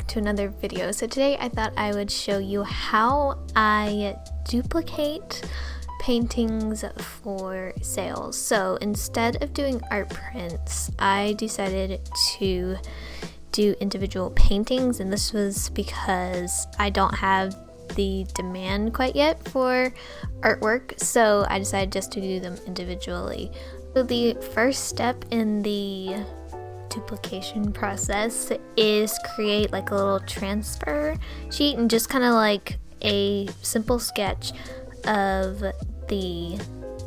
back to another video. So today I thought I would show you how I duplicate paintings for sales. So instead of doing art prints, I decided to do individual paintings, and this was because I don't have the demand quite yet for artwork, so I decided just to do them individually. So the first step in the duplication process is create like a little transfer sheet and just kind of like a simple sketch of the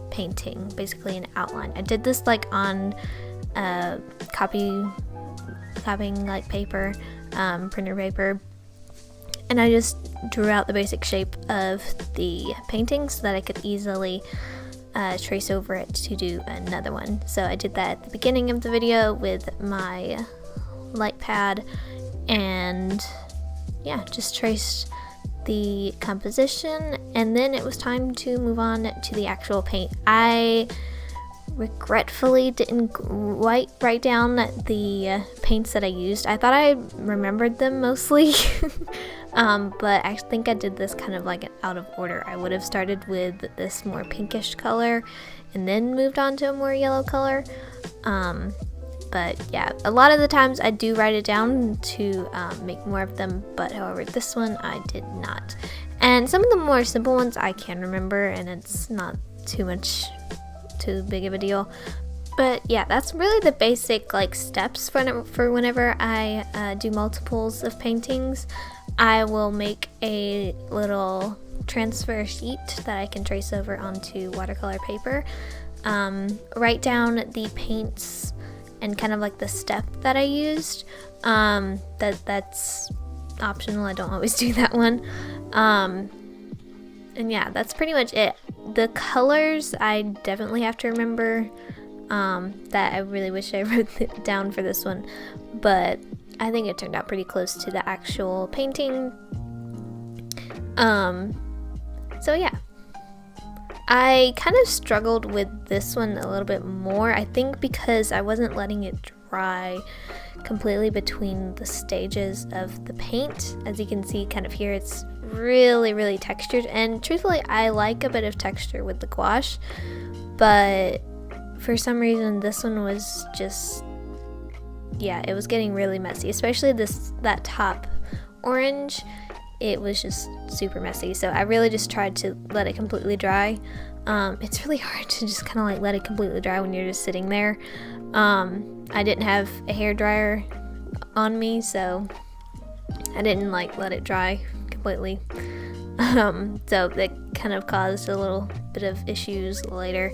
painting, basically an outline. I did this like on copying like paper, printer paper, and I just drew out the basic shape of the painting so that I could easily trace over it to do another one. So I did that at the beginning of the video with my light pad, and yeah, just traced the composition, and then it was time to move on to the actual paint. I regretfully didn't write down the paints that I used. I thought I remembered them mostly but I think I did this kind of like out of order. I would have started with this more pinkish color and then moved on to a more yellow color, but yeah, a lot of the times I do write it down to make more of them, but however this one I did not. And some of the more simple ones I can remember, and it's not too big of a deal. But yeah, that's really the basic like steps for whenever I do multiples of paintings. I will make a little transfer sheet that I can trace over onto watercolor paper, write down the paints and kind of like the step that I used. That's optional, I don't always do that one. And yeah, that's pretty much it. The colors I definitely have to remember, that I really wish I wrote it down for this one, but I think it turned out pretty close to the actual painting. So yeah, I kind of struggled with this one a little bit more, I think because I wasn't letting it dry completely between the stages of the paint. As you can see kind of here, it's really textured, and truthfully I like a bit of texture with the gouache, but for some reason this one was just, yeah, it was getting really messy, especially that top orange. It was just super messy, so I really just tried to let it completely dry. It's really hard to just kind of like let it completely dry when you're just sitting there. I didn't have a hair dryer on me, so I didn't like let it dry completely. So that kind of caused a little bit of issues later.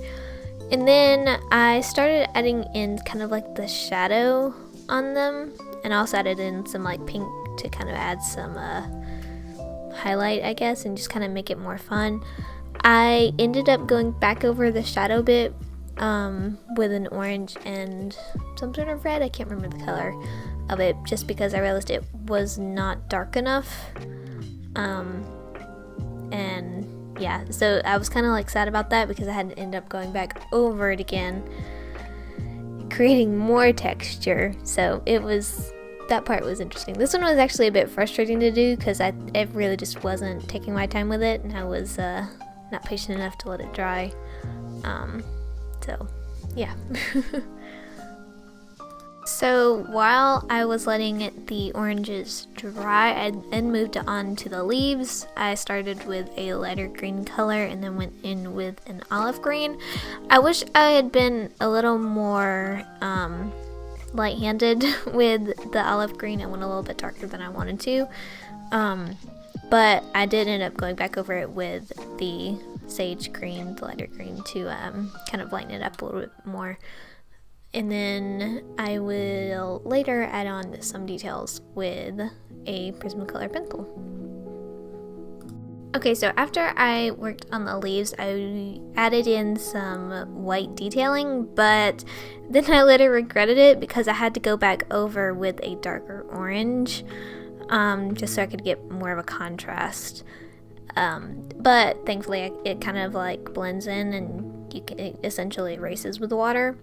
And then I started adding in kind of like the shadow on them, and also added in some like pink to kind of add some highlight, I guess, and just kind of make it more fun. I ended up going back over the shadow bit with an orange and some sort of red. I can't remember the color of it, just because I realized it was not dark enough. And yeah, so I was kind of like sad about that because I had to end up going back over it again, creating more texture. So that part was interesting. This one was actually a bit frustrating to do because it really just wasn't taking my time with it, and I was not patient enough to let it dry. So yeah. So while I was letting the oranges dry, I then moved on to the leaves. I started with a lighter green color and then went in with an olive green. I wish I had been a little more light-handed with the olive green. I went a little bit darker than I wanted to, but I did end up going back over it with the sage green, the lighter green, to kind of lighten it up a little bit more. And then I will later add on some details with a Prismacolor pencil. Okay, so after I worked on the leaves, I added in some white detailing, but then I later regretted it because I had to go back over with a darker orange, just so I could get more of a contrast. But thankfully it kind of like blends in, and it essentially erases with the water.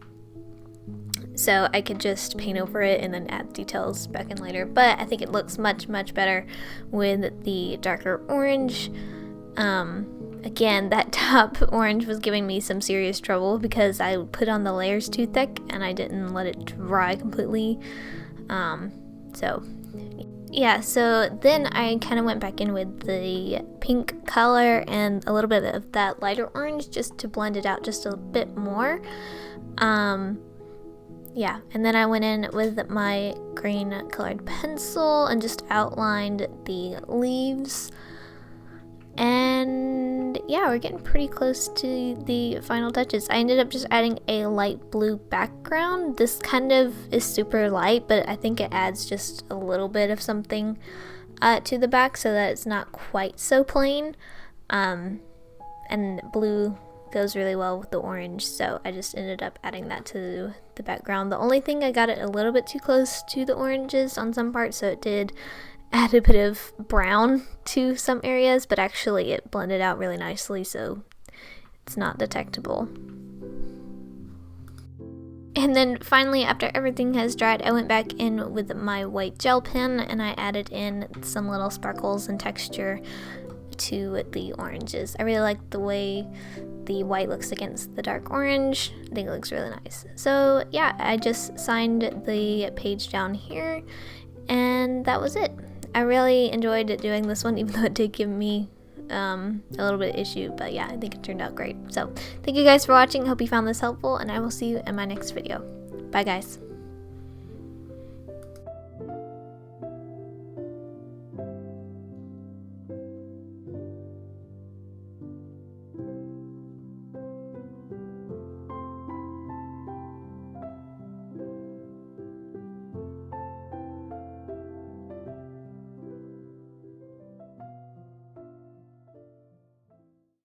so I could just paint over it and then add details back in later. But I think it looks much better with the darker orange. Again, that top orange was giving me some serious trouble because I put on the layers too thick and I didn't let it dry completely. So then I kind of went back in with the pink color and a little bit of that lighter orange just to blend it out just a bit more. And then I went in with my green colored pencil and just outlined the leaves. And yeah, we're getting pretty close to the final touches. I ended up just adding a light blue background. This kind of is super light, but I think it adds just a little bit of something to the back so that it's not quite so plain. And blue goes really well with the orange, so I just ended up adding that to the background. The only thing, I got it a little bit too close to the oranges on some parts, so it did add a bit of brown to some areas, but actually it blended out really nicely, so it's not detectable. And then finally, after everything has dried, I went back in with my white gel pen and I added in some little sparkles and texture to the oranges. I really like the way the white looks against the dark orange. I think it looks really nice. So yeah, I just signed the page down here and that was it. I really enjoyed doing this one, even though it did give me a little bit of issue, but yeah, I think it turned out great. So thank you guys for watching. Hope you found this helpful, and I will see you in my next video. Bye guys.